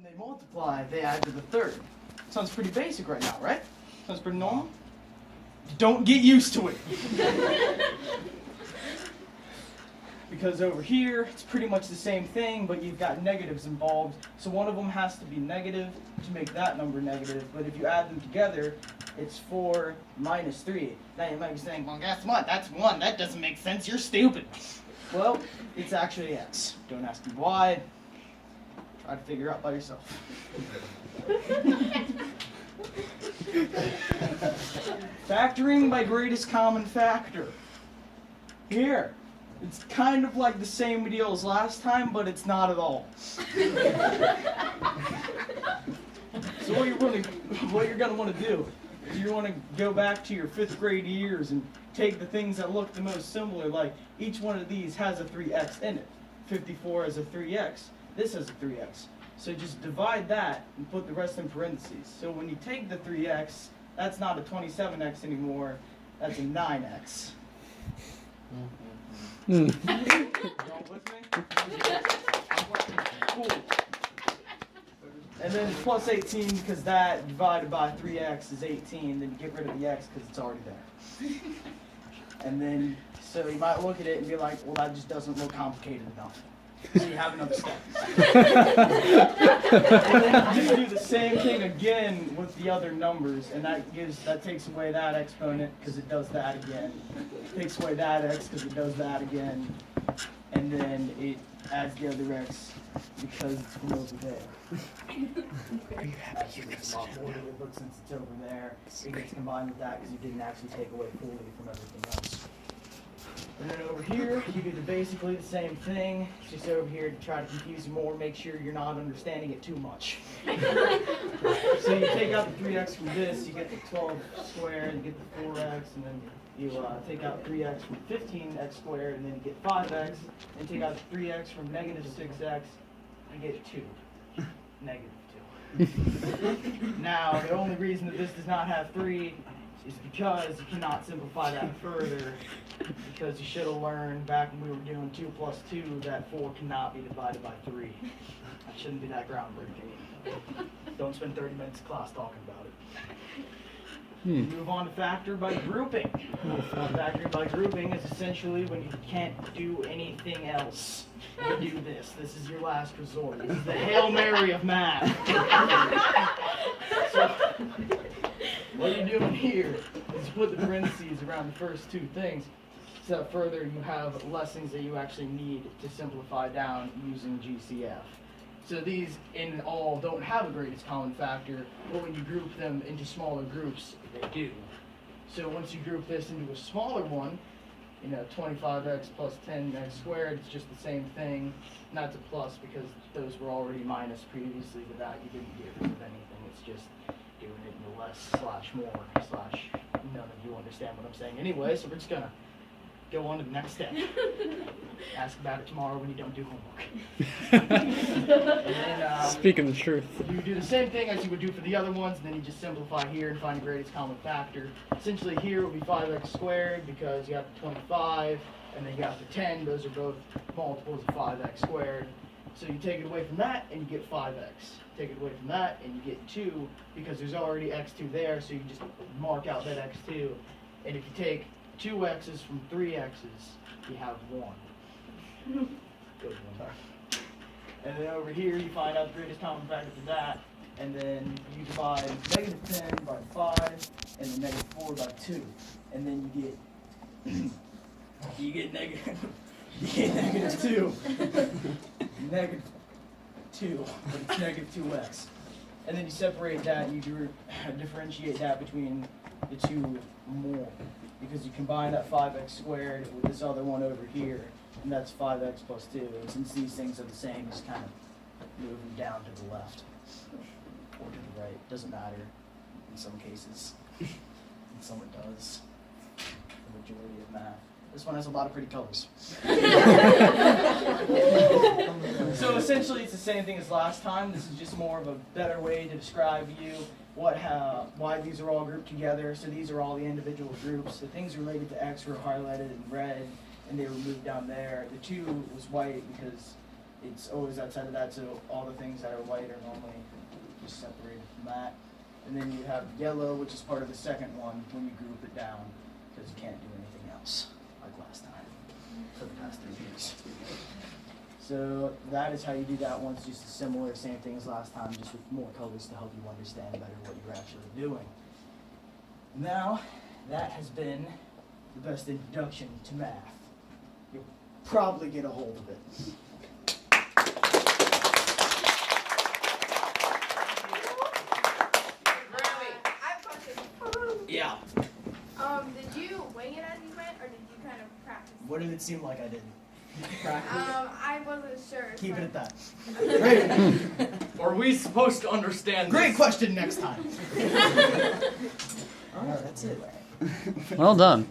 they multiply, they add to the third. Sounds pretty basic right now, right? Sounds pretty normal? Don't get used to it. Because over here, it's pretty much the same thing, but you've got negatives involved. So one of them has to be negative to make that number negative. But if you add them together, it's 4 minus 3. Now you might be saying, well, guess what? That's 1. That doesn't make sense. You're stupid. Well, it's actually x. Don't ask me why. Try to figure it out by yourself. Factoring by greatest common factor. Here. It's kind of like the same deal as last time, but it's not at all. So what you're going to want to do is you want to go back to your 5th grade years and take the things that look the most similar, like each one of these has a 3x in it. 54 has a 3x. This has a 3x. So just divide that and put the rest in parentheses. So when you take the 3x, that's not a 27x anymore, that's a 9x. Y'all with me? Cool. And then plus 18 because that divided by 3x is 18. Then you get rid of the x because it's already there. And then, so you might look at it and be like, well, that just doesn't look complicated enough. So you have another step. And then you just do the same thing again with the other numbers, and that takes away that exponent because it does that again. It takes away that x because it does that again, and then it adds the other x because it's from over there. Are you happy? It's a lot more to it, but since it's over there, it gets combined with that because you didn't actually take away fully from everything else. And then over here, you do basically the same thing. It's just over here to try to confuse you more, make sure you're not understanding it too much. So you take out the 3x from this, you get the 12 squared, you get the 4x, and then you take out 3x from 15x squared, and then you get 5x, and take out the 3x from negative 6x, you get 2. Negative 2. Now, the only reason that this does not have 3 is because you cannot simplify that further, because you should have learned back when we were doing 2 plus 2 that 4 cannot be divided by 3. That shouldn't be that groundbreaking. Don't spend 30 minutes in class talking about it. Move on to factor by grouping. Factoring by grouping is essentially when you can't do anything else. You do this. This is your last resort. This is the Hail Mary of math. So, what you're doing here is you put the parentheses around the first 2 things. So further, you have lessons that you actually need to simplify down using GCF. So these in all don't have a greatest common factor, but when you group them into smaller groups, they do. So once you group this into a smaller one, 25x plus 10x squared, it's just the same thing. Not to plus because those were already minus previously. With that, you didn't get rid of anything. It's just doing it in the less slash more slash none of you understand what I'm saying anyway, so we're just gonna go on to the next step. Ask about it tomorrow when you don't do homework. And then, speaking the truth. You do the same thing as you would do for the other ones, and then you just simplify here and find the greatest common factor. Essentially here will be 5x squared because you have the 25, and then you have the 10. Those are both multiples of 5x squared. So you take it away from that, and you get 5x. Take it away from that, and you get 2, because there's already x2 there, so you just mark out that x2. And if you take 2 x's from 3 x's, you have 1. Good one. And then over here, you find out the greatest common factor for that, and then you divide negative 10 by 5, and then negative 4 by 2. And then you get negative 2. Negative 2, but it's negative 2x. And then you separate that, you differentiate that between the 2 more. Because you combine that 5x squared with this other one over here, and that's 5x plus 2. And since these things are the same, just kind of move them down to the left or to the right. Doesn't matter in some cases. In some it does. The majority of math. This one has a lot of pretty colors. So essentially, it's the same thing as last time. This is just more of a better way to describe you why these are all grouped together. So these are all the individual groups. The things related to X were highlighted in red, and they were moved down there. The 2 was white because it's always outside of that, so all the things that are white are normally just separated from that. And then you have yellow, which is part of the second one when you group it down, because you can't do anything else like last time for the past 3 weeks. So that is how you do that one. It's just a similar, same thing as last time, just with more colors to help you understand better what you're actually doing. Now, that has been the best introduction to math. You'll probably get a hold of it. Yeah. Did you wing it as you went, or did you kind of practice? What did it seem like I did? I wasn't sure. Keep it at that. Great. Are we supposed to understand Great this? question next time. All right, that's it. Well done.